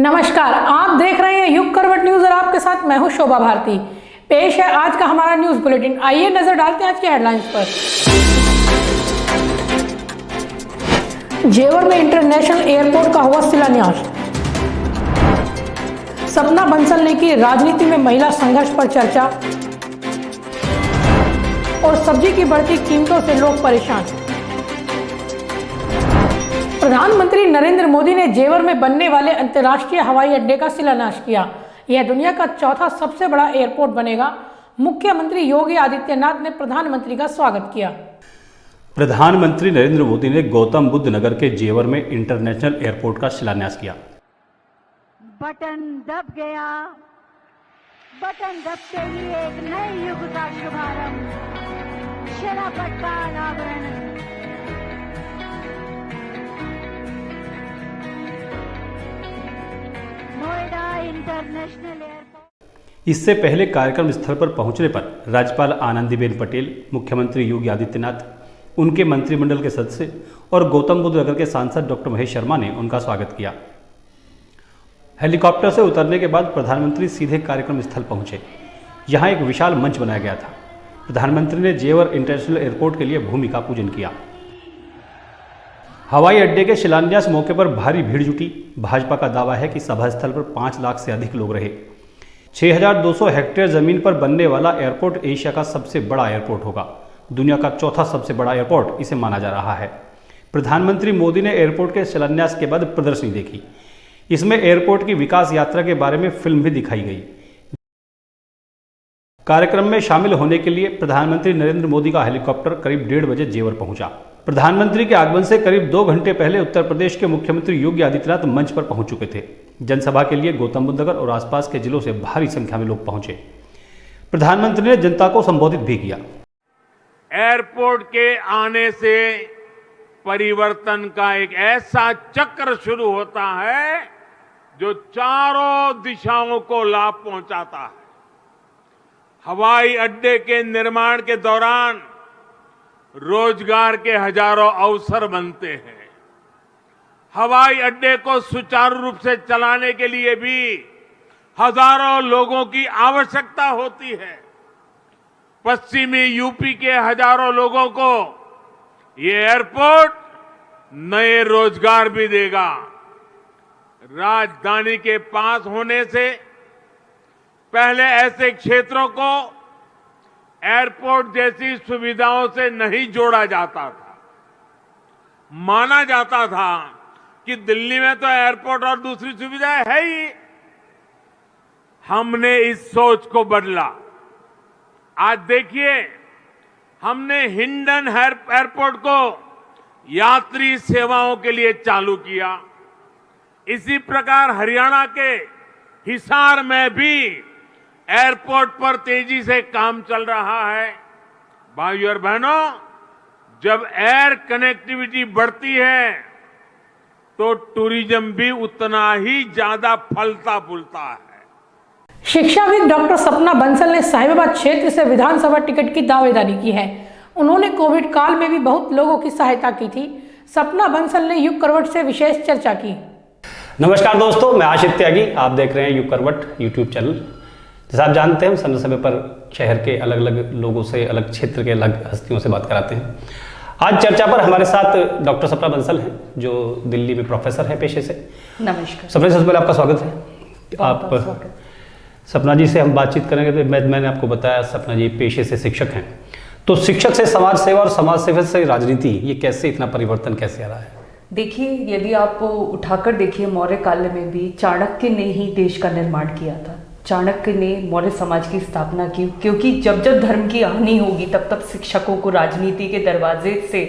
नमस्कार, आप देख रहे हैं युग करवट न्यूज और आपके साथ मैं हूं शोभा भारती। पेश है आज का हमारा न्यूज बुलेटिन। आइए नजर डालते हैं आज की हेडलाइंस पर। जेवर में इंटरनेशनल एयरपोर्ट का हुआ शिलान्यास। सपना बंसल ने की राजनीति में महिला संघर्ष पर चर्चा। और सब्जी की बढ़ती कीमतों से लोग परेशान। प्रधानमंत्री नरेंद्र मोदी ने जेवर में बनने वाले अंतर्राष्ट्रीय हवाई अड्डे का शिलान्यास किया। यह दुनिया का चौथा सबसे बड़ा एयरपोर्ट बनेगा। मुख्यमंत्री योगी आदित्यनाथ ने प्रधानमंत्री का स्वागत किया। प्रधानमंत्री नरेंद्र मोदी ने गौतम बुद्ध नगर के जेवर में इंटरनेशनल एयरपोर्ट का शिलान्यास किया। बटन दब गया, बटन दबते ही एक नए युग का शुभारंभ। शराफत का अनावरण। Noida international airport. इससे पहले कार्यक्रम स्थल पर पहुंचने पर राज्यपाल आनंदीबेन पटेल, मुख्यमंत्री योगी आदित्यनाथ, उनके मंत्रिमंडल के सदस्य और गौतम बुद्ध नगर के सांसद डॉक्टर महेश शर्मा ने उनका स्वागत किया। हेलीकॉप्टर से उतरने के बाद प्रधानमंत्री सीधे कार्यक्रम स्थल पहुंचे। यहां एक विशाल मंच बनाया गया था। प्रधानमंत्री ने जेवर इंटरनेशनल एयरपोर्ट के लिए भूमि का पूजन किया। हवाई अड्डे के शिलान्यास मौके पर भारी भीड़ जुटी। भाजपा का दावा है कि सभा स्थल पर 5 लाख से अधिक लोग रहे। 6200 हेक्टेयर जमीन पर बनने वाला एयरपोर्ट एशिया का सबसे बड़ा एयरपोर्ट होगा। दुनिया का चौथा सबसे बड़ा एयरपोर्ट इसे माना जा रहा है। प्रधानमंत्री मोदी ने एयरपोर्ट के शिलान्यास के बाद प्रदर्शनी देखी। इसमें एयरपोर्ट की विकास यात्रा के बारे में फिल्म भी दिखाई गई। कार्यक्रम में शामिल होने के लिए प्रधानमंत्री नरेंद्र मोदी का हेलीकॉप्टर करीब 1:30 बजे जेवर पहुंचा। प्रधानमंत्री के आगमन से करीब 2 घंटे पहले उत्तर प्रदेश के मुख्यमंत्री योगी आदित्यनाथ मंच पर पहुंच चुके थे। जनसभा के लिए गौतम बुद्ध नगर और आसपास के जिलों से भारी संख्या में लोग पहुंचे। प्रधानमंत्री ने जनता को संबोधित भी किया। एयरपोर्ट के आने से परिवर्तन का एक ऐसा चक्र शुरू होता है जो चारों दिशाओं को लाभ पहुंचाता है। हवाई अड्डे के निर्माण के दौरान रोजगार के हजारों अवसर बनते हैं। हवाई अड्डे को सुचारू रूप से चलाने के लिए भी हजारों लोगों की आवश्यकता होती है। पश्चिमी यूपी के हजारों लोगों को ये एयरपोर्ट नए रोजगार भी देगा। राजधानी के पास होने से पहले ऐसे क्षेत्रों को एयरपोर्ट जैसी सुविधाओं से नहीं जोड़ा जाता था। माना जाता था कि दिल्ली में तो एयरपोर्ट और दूसरी सुविधाएं है ही। हमने इस सोच को बदला। आज देखिए, हमने हिंडन एयरपोर्ट को यात्री सेवाओं के लिए चालू किया। इसी प्रकार हरियाणा के हिसार में भी एयरपोर्ट पर तेजी से काम चल रहा है। भाइयों और बहनों, जब एयर कनेक्टिविटी बढ़ती है तो टूरिज्म भी उतना ही ज्यादा फलता फूलता है। शिक्षाविद डॉक्टर सपना बंसल ने साहिबाबाद क्षेत्र से विधानसभा टिकट की दावेदारी की है। उन्होंने कोविड काल में भी बहुत लोगों की सहायता की थी। सपना बंसल ने युग करवट से विशेष चर्चा की। नमस्कार दोस्तों, मैं आशित त्यागी। आप देख रहे हैं युग करवट यूट्यूब चैनल। जैसा आप जानते हैं, हम समय समय पर शहर के अलग अलग लोगों से, अलग क्षेत्र के अलग हस्तियों से बात कराते हैं। आज चर्चा पर हमारे साथ डॉक्टर सपना बंसल हैं, जो दिल्ली में प्रोफेसर हैं पेशे से। नमस्कार। सपना जी, सबसे पहले आपका स्वागत है। आप सपना जी से हम बातचीत करेंगे। तो मैंने आपको बताया, सपना जी पेशे से शिक्षक हैं। तो शिक्षक से समाज सेवा और समाज सेवा से राजनीति, ये कैसे इतना परिवर्तन कैसे आ रहा है? देखिए, यदि आप उठाकर देखिए, मौर्य काल में भी चाणक्य ने ही देश का निर्माण किया था। चाणक्य ने मौर्य समाज की स्थापना की, क्योंकि जब जब धर्म की हानि होगी तब तब शिक्षकों को राजनीति के दरवाजे से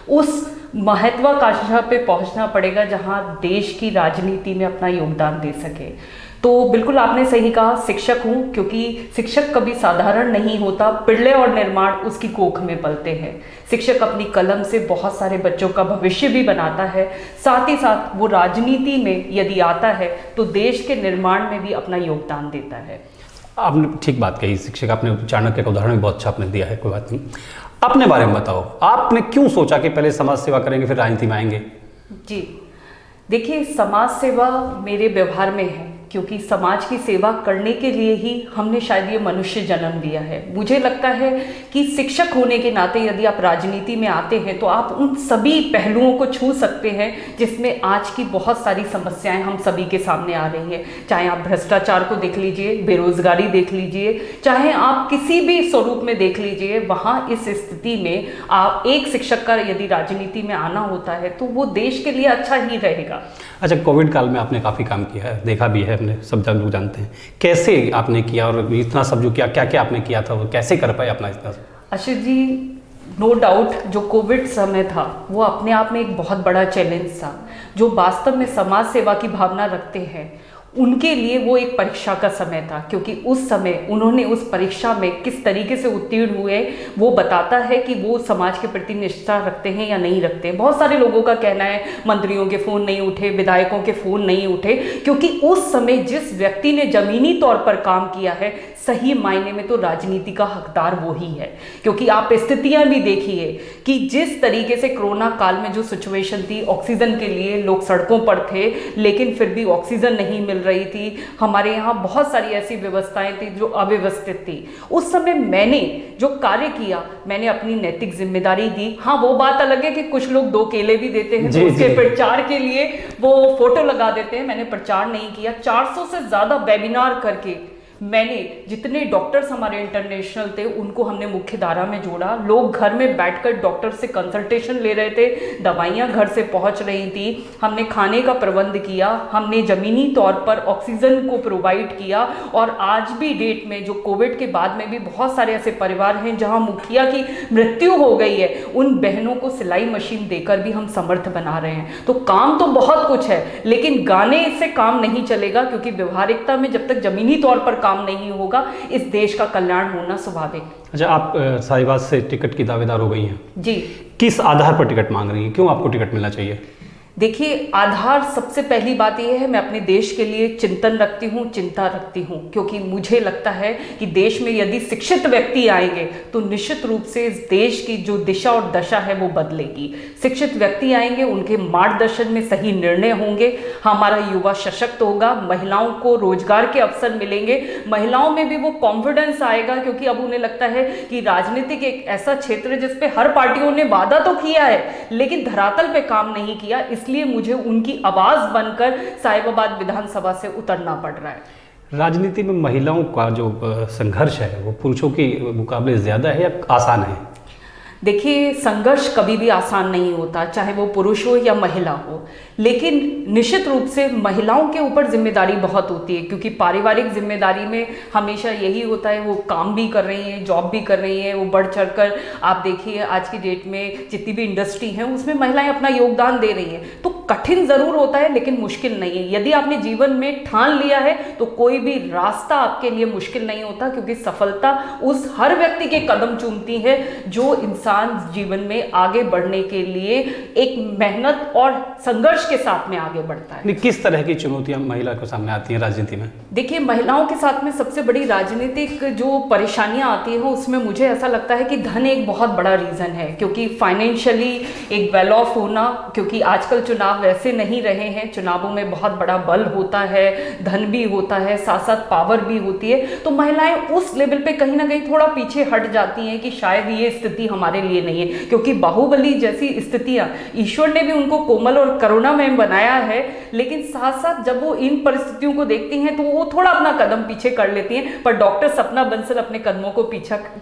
उस महत्वाकांक्षा पे पहुंचना पड़ेगा जहां देश की राजनीति में अपना योगदान दे सके। तो बिल्कुल आपने सही कहा, शिक्षक हूँ, क्योंकि शिक्षक कभी साधारण नहीं होता। पिड़ले और निर्माण उसकी कोख में पलते हैं। शिक्षक अपनी कलम से बहुत सारे बच्चों का भविष्य भी बनाता है। साथ ही साथ वो राजनीति में यदि आता है तो देश के निर्माण में भी अपना योगदान देता है। आपने ठीक बात कही। शिक्षक, आपने चाणक्य का उदाहरण भी बहुत अच्छा आपने दिया है, कोई बात नहीं। अपने बारे में बताओ, आपने क्यों सोचा कि पहले समाज सेवा करेंगे फिर राजनीति में आएंगे? जी देखिए, समाज सेवा मेरे व्यवहार में है, क्योंकि समाज की सेवा करने के लिए ही हमने शायद ये मनुष्य जन्म लिया है। मुझे लगता है कि शिक्षक होने के नाते यदि आप राजनीति में आते हैं तो आप उन सभी पहलुओं को छू सकते हैं जिसमें आज की बहुत सारी समस्याएं हम सभी के सामने आ रही हैं। चाहे आप भ्रष्टाचार को देख लीजिए, बेरोजगारी देख लीजिए, चाहे आप किसी भी स्वरूप में देख लीजिए, वहाँ इस स्थिति में आप एक शिक्षक का यदि राजनीति में आना होता है तो वो देश के लिए अच्छा ही रहेगा। अच्छा, कोविड काल में आपने काफ़ी काम किया है, देखा भी है, हमने सब लोग जानते हैं। कैसे आपने किया और इतना सब जो किया, क्या क्या आपने किया था, वो कैसे कर पाए अपना इतना सब? आशीष जी, नो डाउट जो कोविड समय था वो अपने आप में एक बहुत बड़ा चैलेंज था। जो वास्तव में समाज सेवा की भावना रखते हैं उनके लिए वो एक परीक्षा का समय था, क्योंकि उस समय उन्होंने उस परीक्षा में किस तरीके से उत्तीर्ण हुए वो बताता है कि वो समाज के प्रति निष्ठा रखते हैं या नहीं रखते। बहुत सारे लोगों का कहना है मंत्रियों के फ़ोन नहीं उठे, विधायकों के फ़ोन नहीं उठे, क्योंकि उस समय जिस व्यक्ति ने ज़मीनी तौर पर काम किया है सही मायने में तो राजनीति का हकदार वो ही है। क्योंकि आप स्थितियां भी देखिए कि जिस तरीके से कोरोना काल में जो सिचुएशन थी, ऑक्सीजन के लिए लोग सड़कों पर थे लेकिन फिर भी ऑक्सीजन नहीं मिल रही थी। हमारे यहाँ बहुत सारी ऐसी व्यवस्थाएं थी जो अव्यवस्थित थी। उस समय मैंने जो कार्य किया, मैंने अपनी नैतिक जिम्मेदारी दी। हाँ, वो बात अलग है कि कुछ लोग 2 केले भी देते हैं तो उसके प्रचार के लिए वो फोटो लगा देते हैं। मैंने प्रचार नहीं किया। 400 से ज्यादा वेबिनार करके मैंने जितने डॉक्टर्स हमारे इंटरनेशनल थे उनको हमने मुख्य धारा में जोड़ा। लोग घर में बैठकर डॉक्टर से कंसल्टेशन ले रहे थे, दवाइयाँ घर से पहुँच रही थी। हमने खाने का प्रबंध किया, हमने ज़मीनी तौर पर ऑक्सीजन को प्रोवाइड किया। और आज भी डेट में जो कोविड के बाद में भी बहुत सारे ऐसे परिवार हैं जहाँ मुखिया की मृत्यु हो गई है, उन बहनों को सिलाई मशीन देकर भी हम समर्थ बना रहे हैं। तो काम तो बहुत कुछ है, लेकिन गाने से काम नहीं चलेगा, क्योंकि व्यवहारिकता में जब तक ज़मीनी तौर पर काम नहीं होगा इस देश का कल्याण होना स्वाभाविक। अच्छा, आप साहिबाद से टिकट की दावेदार हो गई हैं जी। किस आधार पर टिकट मांग रही हैं? क्यों आपको टिकट मिलना चाहिए? देखिए, आधार सबसे पहली बात यह है, मैं अपने देश के लिए चिंतन रखती हूँ, चिंता रखती हूँ, क्योंकि मुझे लगता है कि देश में यदि शिक्षित व्यक्ति आएंगे तो निश्चित रूप से इस देश की जो दिशा और दशा है वो बदलेगी। शिक्षित व्यक्ति आएंगे, उनके मार्गदर्शन में सही निर्णय होंगे, हमारा युवा सशक्त होगा, महिलाओं को रोजगार के अवसर मिलेंगे, महिलाओं में भी वो कॉन्फिडेंस आएगा, क्योंकि अब उन्हें लगता है कि राजनीतिक एक ऐसा क्षेत्र है जिसपे हर पार्टियों ने वादा तो किया है लेकिन धरातल पे काम नहीं किया। इसलिए मुझे उनकी आवाज बनकर साहिबाबाद विधानसभा से उतरना पड़ रहा है। राजनीति में महिलाओं का जो संघर्ष है वो पुरुषों के मुकाबले ज़्यादा है या आसान है? देखिए, संघर्ष कभी भी आसान नहीं होता, चाहे वो पुरुष हो या महिला हो, लेकिन निश्चित रूप से महिलाओं के ऊपर जिम्मेदारी बहुत होती है, क्योंकि पारिवारिक जिम्मेदारी में हमेशा यही होता है, वो काम भी कर रही हैं, जॉब भी कर रही हैं, वो बढ़ चढ़कर आप देखिए आज की डेट में जितनी भी इंडस्ट्री है उसमें महिलाएं अपना योगदान दे रही हैं। तो कठिन ज़रूर होता है लेकिन मुश्किल नहीं है। यदि आपने जीवन में ठान लिया है तो कोई भी रास्ता आपके लिए मुश्किल नहीं होता, क्योंकि सफलता उस हर व्यक्ति के कदम चूमती है जो इंसान जीवन में आगे बढ़ने के लिए एक मेहनत और संघर्ष के साथ में आगे बढ़ता है। किस तरह की चुनौतियां महिला को सामने आती हैं राजनीति में? देखिए, महिलाओं के साथ में सबसे बड़ी राजनीतिक जो परेशानियां आती हैं उसमें मुझे ऐसा लगता है कि धन एक बहुत बड़ा रीज़न है, क्योंकि फाइनेंशियली एक वेल ऑफ होना, क्योंकि आजकल चुनाव वैसे नहीं रहे हैं, चुनावों में बहुत बड़ा बल होता है, धन भी होता है, साथ साथ पावर भी होती है। तो महिलाएं उस लेवल पे कहीं ना कहीं थोड़ा पीछे हट जाती हैं कि शायद ये स्थिति हमारे लिए नहीं है, क्योंकि बाहुबली जैसी स्थितियां ईश्वर ने भी उनको कोमल और करुणामय बनाया है, लेकिन साथ साथ जब वो इन परिस्थितियों को देखती हैं तो वो थोड़ा अपना कदम पीछे कर लेती हैं। पर डॉक्टर सपना बंसल अपने कदमों को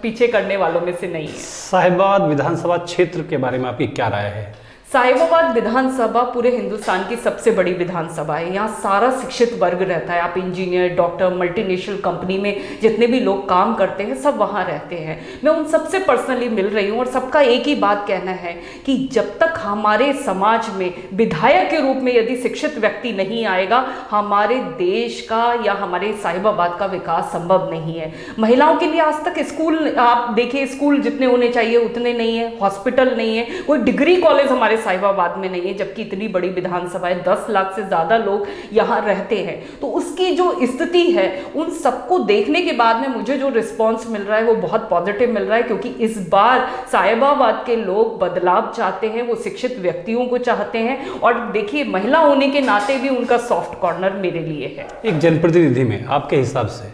पीछे करने वालों में से नहीं है। साहिबाबाद विधानसभा क्षेत्र के बारे में आपकी क्या राय है? साहिबाबाद विधानसभा पूरे हिंदुस्तान की सबसे बड़ी विधानसभा है। यहाँ सारा शिक्षित वर्ग रहता है। आप इंजीनियर, डॉक्टर, मल्टीनेशनल कंपनी में जितने भी लोग काम करते हैं सब वहाँ रहते हैं। मैं उन सबसे पर्सनली मिल रही हूँ और सबका एक ही बात कहना है कि जब तक हमारे समाज में विधायक के रूप में यदि शिक्षित व्यक्ति नहीं आएगा, हमारे देश का या हमारे साहिबाबाद का विकास संभव नहीं है। महिलाओं के लिए आज तक स्कूल, आप देखिए, स्कूल जितने होने चाहिए उतने नहीं है, हॉस्पिटल नहीं है, कोई डिग्री कॉलेज हमारे साहिबाबाद में नहीं है, जबकि इतनी बड़ी विधानसभा है, 10 लाख से ज़्यादा लोग यहाँ रहते हैं। तो उसकी जो स्थिति है उन सबको देखने के बाद में मुझे जो रिस्पॉन्स मिल रहा है वो बहुत पॉजिटिव मिल रहा है, क्योंकि इस बार साहिबाबाद के लोग बदलाव चाहते हैं, वो शिक्षित व्यक्तियों को चाहते हैं। और देखिए, महिला होने के नाते भी उनका सॉफ्ट कॉर्नर मेरे लिए है। एक जनप्रतिनिधि में आपके हिसाब से,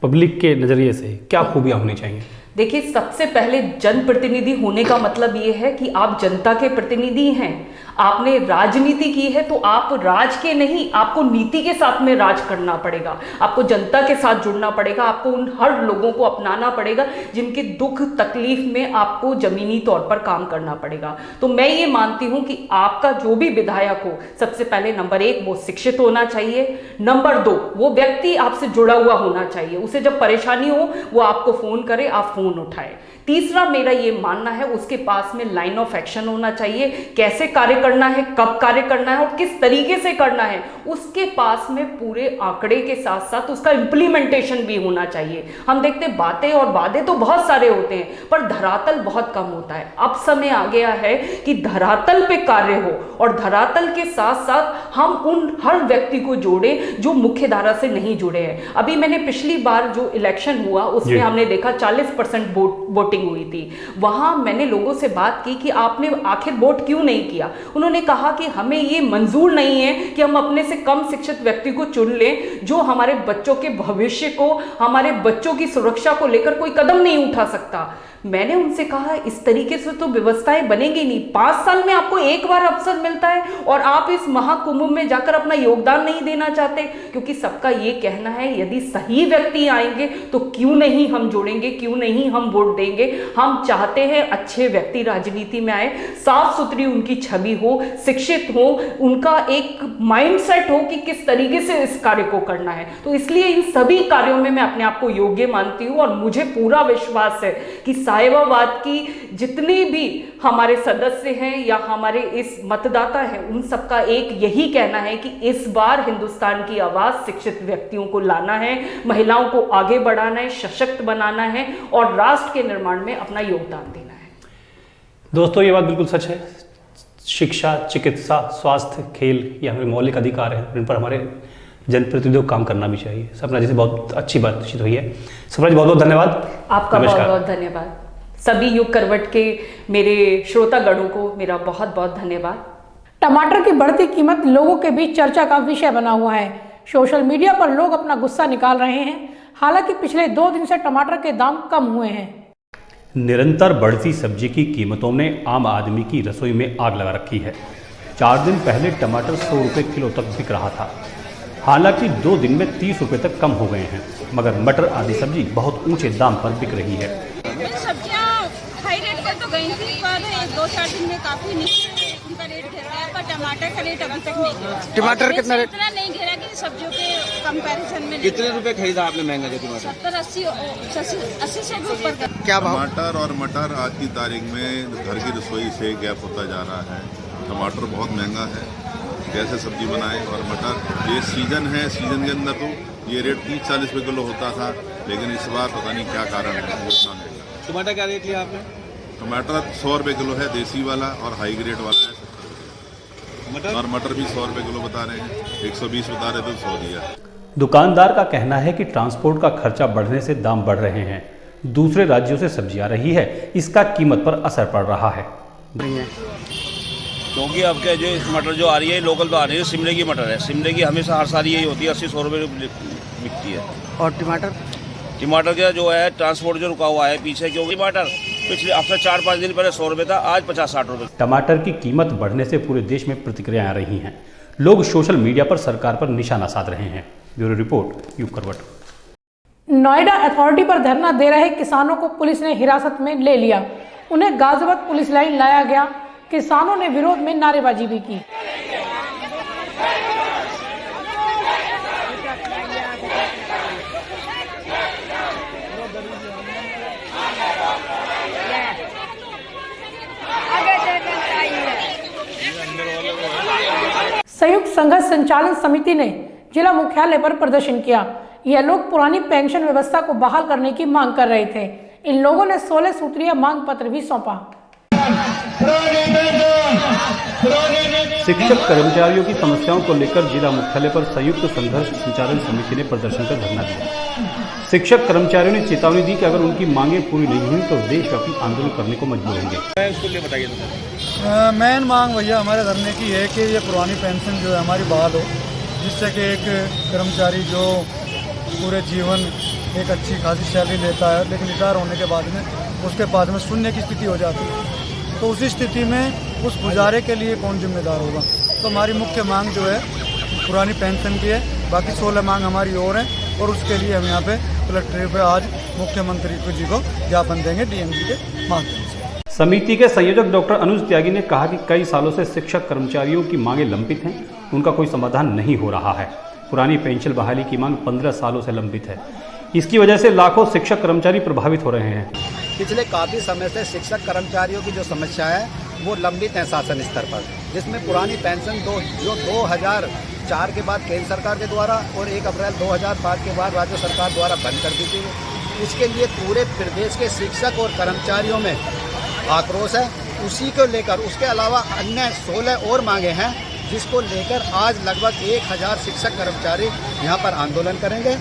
पब्लिक के नज़रिए से क्या खूबियाँ होनी चाहिए? देखिए, सबसे पहले जनप्रतिनिधि होने का मतलब ये है कि आप जनता के प्रतिनिधि हैं। आपने राजनीति की है तो आप राज के नहीं, आपको नीति के साथ में राज करना पड़ेगा, आपको जनता के साथ जुड़ना पड़ेगा, आपको उन हर लोगों को अपनाना पड़ेगा जिनके दुख तकलीफ में आपको जमीनी तौर पर काम करना पड़ेगा। तो मैं ये मानती हूँ कि आपका जो भी विधायक हो, सबसे पहले नंबर 1 वो शिक्षित होना चाहिए, नंबर 2 वो व्यक्ति आपसे जुड़ा हुआ होना चाहिए, उसे जब परेशानी हो वो आपको फोन करे, आप फोन उठाए। तीसरा मेरा ये मानना है उसके पास में लाइन ऑफ एक्शन होना चाहिए, कैसे कार्य करना है, कब कार्य करना है और किस तरीके से करना है, उसके पास में पूरे आंकड़े के साथ साथ उसका इंप्लीमेंटेशन भी होना चाहिए। हम देखते बातें और वादे तो बहुत सारे होते हैं पर धरातल बहुत कम होता है। अब समय आ गया है कि धरातल पे कार्य हो और धरातल के साथ साथ हम उन हर व्यक्ति को जोड़े जो मुख्य धारा से नहीं जुड़े हैं। अभी मैंने पिछली बार जो इलेक्शन हुआ उसमें हमने देखा 40% वोटिंग हुई थी। वहां मैंने लोगों से बात की कि आपने आखिर वोट क्यों नहीं किया। उन्होंने कहा कि हमें ये मंजूर नहीं है कि हम अपने से कम शिक्षित व्यक्ति को चुन लें जो हमारे बच्चों के भविष्य को, हमारे बच्चों की सुरक्षा को लेकर कोई कदम नहीं उठा सकता। मैंने उनसे कहा इस तरीके से तो व्यवस्थाएं बनेगी नहीं। 5 साल में आपको एक बार अवसर मिलता है और आप इस महाकुंभ में जाकर अपना योगदान नहीं देना चाहते, क्योंकि सबका ये कहना है यदि सही व्यक्ति आएंगे तो क्यों नहीं हम जुड़ेंगे, क्यों नहीं हम वोट देंगे। हम चाहते हैं अच्छे व्यक्ति राजनीति में आए, साफ सुथरी उनकी छवि हो, शिक्षित हो, उनका एक माइंडसेट हो कि किस तरीके से इस कार्य को करना है। तो इसलिए इन सभी कार्यों में मैं अपने आप को योग्य मानती हूँ और मुझे पूरा विश्वास है कि साहिबाबाद की जितने भी हमारे सदस्य हैं या हमारे इस मतदाता हैं उन सबका एक यही कहना है कि इस बार हिंदुस्तान की आवाज शिक्षित व्यक्तियों को लाना है, महिलाओं को आगे बढ़ाना है, सशक्त बनाना है और राष्ट्र के निर्माण में अपना योगदान देना है। दोस्तों, ये बात बिल्कुल सच है। शिक्षा, चिकित्सा, स्वास्थ्य, खेल ये हमारे मौलिक अधिकार हैं, इन पर हमारे जनप्रतिनिधियों को काम करना भी चाहिए। सपना जी से बहुत अच्छी बातचीत हुई है। सपना जी बहुत बहुत धन्यवाद। आपका बहुत बहुत धन्यवाद। सभी युग करवट के मेरे श्रोतागणों को मेरा बहुत बहुत धन्यवाद। टमाटर की बढ़ती कीमत लोगों के बीच चर्चा का विषय बना हुआ है। सोशल मीडिया पर लोग अपना गुस्सा निकाल रहे हैं। हालांकि पिछले 2 दिन से टमाटर के दाम कम हुए हैं। निरंतर बढ़ती सब्जी की कीमतों ने आम आदमी की रसोई में आग लगा रखी है। 4 दिन पहले टमाटर 100 रुपये किलो तक बिक रहा था। हालांकि 2 दिन में 30 रुपये तक कम हो गए हैं, मगर मटर आदि सब्जी बहुत ऊंचे दाम पर बिक रही है। सब्जियां हाई रेट पर तो गई थी, पर 2-4 दिन में काफी नीचे उनका रेट गिर गया, पर टमाटर का रेट अभी तक नहीं गिरा। टमाटर कितना रेट? इतना नहीं गिरा कि सब्जियों के कंपैरिजन में। कितने रुपए खरीदा आपने महंगा जो टमाटर? 70-80 से भी ऊपर का। क्या भाव? टमाटर और मटर आज की तारीख में घर की रसोई से गैप होता जा रहा है। टमाटर बहुत महंगा है, कैसे सब्जी बनाएं। और मटर ये सीजन है, सीजन के अंदर तो ये रेट 30-40 रुपये किलो होता था, लेकिन इस बार पता नहीं क्या कारण है। टमाटर क्या रेट लिया आपने? टमाटर 100 रुपये किलो है देसी वाला और हाई ग्रेड वाला है 70 रुपये। और मटर भी 100 रुपये किलो बता रहे हैं, 120 बता रहे थे, 100 दिया। दुकानदार का कहना है कि ट्रांसपोर्ट का खर्चा बढ़ने से दाम बढ़ रहे हैं। दूसरे राज्यों से सब्जी आ रही है, इसका कीमत पर असर पड़ रहा है। क्योंकि अब क्या जो मटर जो आ रही है लोकल तो आ रही है, शिमले की मटर है। शिमले की हमेशा हर साल यही होती है, 80-100 रुपये बिकती है। और टमाटर? टमाटर का जो है ट्रांसपोर्ट जो रुका हुआ है पीछे, क्योंकि टमाटर पिछले हफ्ते 4-5 दिन पहले 100 रुपये था, आज 50-60 रुपये। टमाटर की कीमत बढ़ने से पूरे देश में प्रतिक्रियाएं आ रही हैं। लोग सोशल मीडिया पर सरकार पर निशाना साध रहे हैं। ब्यूरो रिपोर्ट, युग करवट। नोएडा अथॉरिटी पर धरना दे रहे किसानों को पुलिस ने हिरासत में ले लिया। उन्हें गाजियाबाद पुलिस लाइन लाया गया। किसानों ने विरोध में नारेबाजी भी की। संयुक्त संघर्ष संचालन समिति ने जिला मुख्यालय पर प्रदर्शन किया। यह लोग पुरानी पेंशन व्यवस्था को बहाल करने की मांग कर रहे थे। इन लोगों ने 16 सूत्रीय मांग पत्र भी सौंपा। शिक्षक कर्मचारियों की समस्याओं को लेकर जिला मुख्यालय पर संयुक्त संघर्ष संचालन समिति ने प्रदर्शन कर धरना दिया। शिक्षक कर्मचारियों ने चेतावनी दी कि अगर उनकी मांगें पूरी नहीं हुई तो देशव्यापी आंदोलन करने को मजबूर होंगे। मेन मांग भैया हमारे धरने की है कि ये पुरानी पेंशन जो है हमारी बहाल हो, जिससे कि एक कर्मचारी जो पूरे जीवन एक अच्छी खासी सैलरी लेता है लेकिन रिटायर होने के बाद में उसके पास में शून्य की स्थिति हो जाती है, तो उसी स्थिति में उस गुजारे के लिए कौन जिम्मेदार होगा। तो हमारी मुख्य मांग जो है पुरानी पेंशन की है, बाकी 16 मांग हमारी और हैं और उसके लिए हम यहाँ पे कलेक्ट्रेट पे आज मुख्यमंत्री जी को ज्ञापन देंगे डीएम जी के माध्यम से। समिति के संयोजक डॉक्टर अनुज त्यागी ने कहा कि कई सालों से शिक्षक कर्मचारियों की मांगें लंबित हैं, उनका कोई समाधान नहीं हो रहा है। पुरानी पेंशन बहाली की मांग 15 सालों से लंबित है, इसकी वजह से लाखों शिक्षक कर्मचारी प्रभावित हो रहे हैं। पिछले काफ़ी समय से शिक्षक कर्मचारियों की जो समस्या है वो लंबित है शासन स्तर पर, जिसमें पुरानी पेंशन जो 2004 के बाद केंद्र सरकार के द्वारा और 1 अप्रैल 2005 के बाद राज्य सरकार द्वारा बंद कर दी थी। इसके लिए पूरे प्रदेश के शिक्षक और कर्मचारियों में आक्रोश है। उसी को लेकर उसके अलावा अन्य 16 और मांगे हैं, जिसको लेकर आज लगभग 1000 शिक्षक कर्मचारी यहाँ पर आंदोलन करेंगे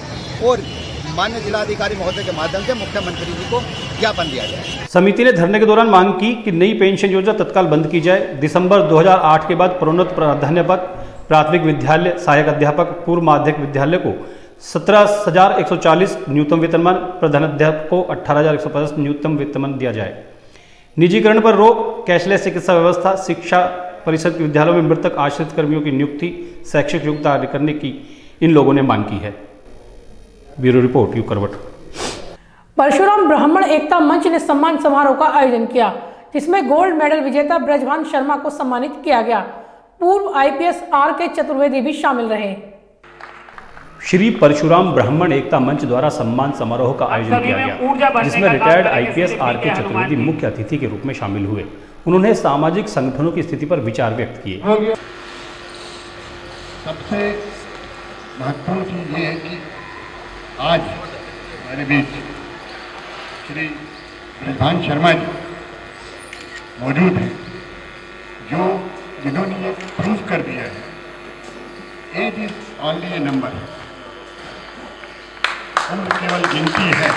और माननीय जिलाधिकारी महोदय के माध्यम से मुख्यमंत्री जी को ज्ञापन दिया जाए। समिति ने धरने के दौरान मांग की कि नई पेंशन योजना तत्काल बंद की जाए। दिसंबर 2008 के बाद प्रोन्नत प्राध्यापक, प्राथमिक विद्यालय सहायक अध्यापक, पूर्व माध्यमिक विद्यालय को 17,140 न्यूनतम वेतनमान, प्रधानाध्यापक को 18,150 न्यूनतम वेतनमान दिया जाए। निजीकरण पर रोक, कैशलेस चिकित्सा व्यवस्था, शिक्षा परिषद के विद्यालयों में मृतक आश्रित कर्मियों की नियुक्ति, शैक्षिक योग्यता आदि करने की इन लोगों ने मांग की है। ब्यूरो रिपोर्ट यू करवट। परशुराम ब्राह्मण एकता मंच ने सम्मान समारोह का आयोजन किया, जिसमें गोल्ड मेडल विजेता ब्रजभान शर्मा को सम्मानित किया गया। पूर्व आईपीएस आर.के. चतुर्वेदी भी शामिल रहे। श्री परशुराम ब्राह्मण एकता मंच द्वारा सम्मान समारोह का आयोजन किया गया, जिसमें रिटायर्ड आईपीएस आर.के. चतुर्वेदी मुख्य अतिथि के रूप में शामिल हुए। उन्होंने सामाजिक संगठनों की स्थिति पर विचार व्यक्त किए। सबसे महत्वपूर्ण चीज ये है कि आज हमारे बीच श्री ब्रजभान शर्मा जी मौजूद हैं, जिन्होंने ये प्रूव कर दिया है age is only a number, उम्र केवल गिनती है।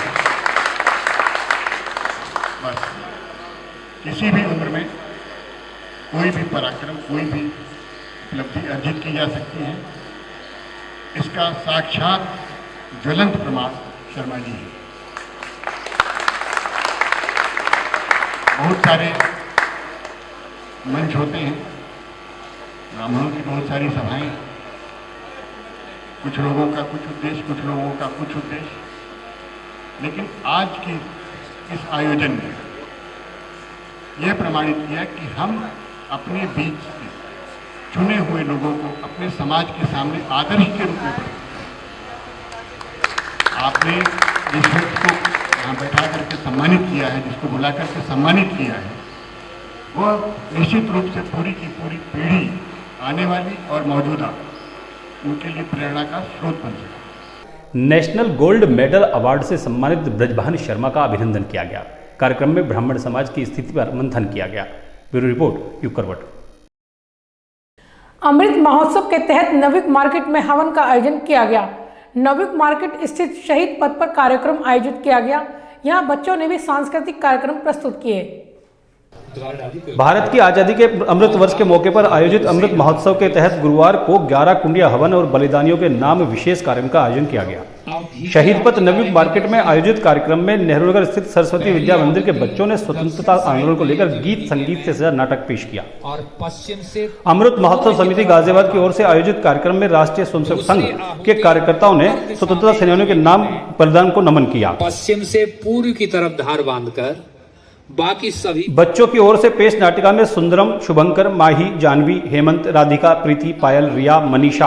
बस किसी भी उम्र में कोई भी पराक्रम, कोई भी उपलब्धि अर्जित की जा सकती है। इसका साक्षात ज्वलंत प्रमाण शर्मा जी है। बहुत सारे मंच होते हैं, ब्राह्मणों की बहुत सारी सभाएं, कुछ लोगों का कुछ उद्देश्य, कुछ लोगों का कुछ उद्देश्य, लेकिन आज की इस आयोजन ने यह प्रमाणित किया कि हम अपने बीच से चुने हुए लोगों को अपने समाज के सामने आदर्श के रूप में आपने जिस व्यक्ति को यहाँ बैठा करके सम्मानित किया है, जिसको बुला करके सम्मानित किया है, वह निश्चित रूप से पूरी की पूरी पीढ़ी आने वाली और मौजूदा उनके लिए प्रेरणा का स्रोत बन सके। नेशनल गोल्ड मेडल अवार्ड से सम्मानित ब्रजभान शर्मा का अभिनंदन किया गया। कार्यक्रम में ब्राह्मण समाज की स्थिति पर मंथन किया गया। ब्यूरो रिपोर्ट यू करवट। अमृत महोत्सव के तहत नवयुग मार्केट में हवन का आयोजन किया गया। नवयुग मार्केट स्थित शहीद पथ पर कार्यक्रम आयोजित किया गया। यहाँ बच्चों ने भी सांस्कृतिक कार्यक्रम प्रस्तुत किए। भारत की आजादी के अमृत वर्ष के मौके पर आयोजित अमृत महोत्सव के तहत गुरुवार को 11 कुंडिया हवन और बलिदानियों के नाम विशेष कार्यक्रम का आयोजन किया गया। शहीद पथ नवयुग मार्केट में आयोजित कार्यक्रम में नेहरू नगर स्थित सरस्वती विद्या मंदिर के बच्चों ने स्वतंत्रता आंदोलन को लेकर गीत संगीत से सजा नाटक पेश किया। और पश्चिम से अमृत महोत्सव समिति गाजियाबाद की ओर से आयोजित कार्यक्रम में राष्ट्रीय स्वयंसेवक संघ के कार्यकर्ताओं ने स्वतंत्रता सेनानियों के नाम बलिदान को नमन किया। पश्चिम से पूर्व की तरफ धार बांधकर बाकी सभी बच्चों की ओर से पेश नाटिका में सुंदरम, शुभंकर, माही, जानवी, हेमंत, राधिका, प्रीति, पायल, रिया, मनीषा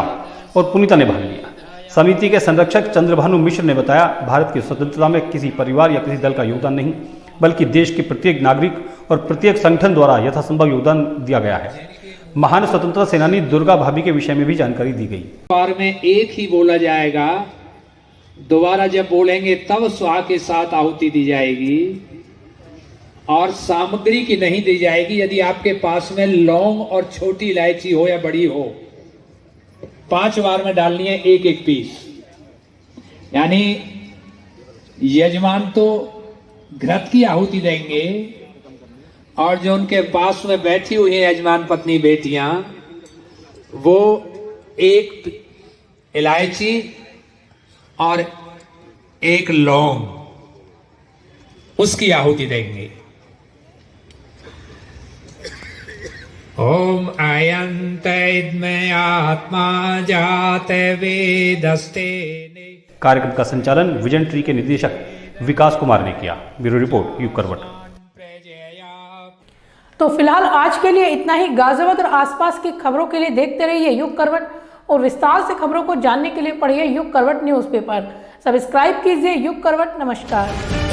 और पुनीता ने भाग लिया। समिति के संरक्षक चंद्रभानु मिश्र ने बताया, भारत की स्वतंत्रता में किसी परिवार या किसी दल का योगदान नहीं, बल्कि देश के प्रत्येक नागरिक और प्रत्येक संगठन द्वारा यथासंभव योगदान दिया गया है। महान स्वतंत्रता सेनानी दुर्गा भाभी के विषय में भी जानकारी दी गई। बार में एक ही बोला जाएगा, दोबारा जब बोलेंगे तब स्वाहा के साथ आहुति दी जाएगी। और सामग्री की नहीं दी जाएगी। यदि आपके पास में लौंग और छोटी इलायची हो या बड़ी हो, 5 बार में डालनी है, एक एक पीस। यानी यजमान तो घृत की आहुति देंगे और जो उनके पास में बैठी हुई है यजमान पत्नी बेटियां, वो एक इलायची और एक लौंग उसकी आहुति देंगे। ओम अयंत इद्मय आत्मा जाते वेदस्ते। कार्यक्रम का संचालन विजन ट्री के निदेशक विकास कुमार ने किया। ब्यूरो रिपोर्ट युग करवट। तो फिलहाल आज के लिए इतना ही। गाजियाबाद और आसपास की खबरों के लिए देखते रहिए युग करवट और विस्तार से खबरों को जानने के लिए पढ़िए युग करवट न्यूज़पेपर। सब्सक्राइब कीजिए युग करवट। नमस्कार।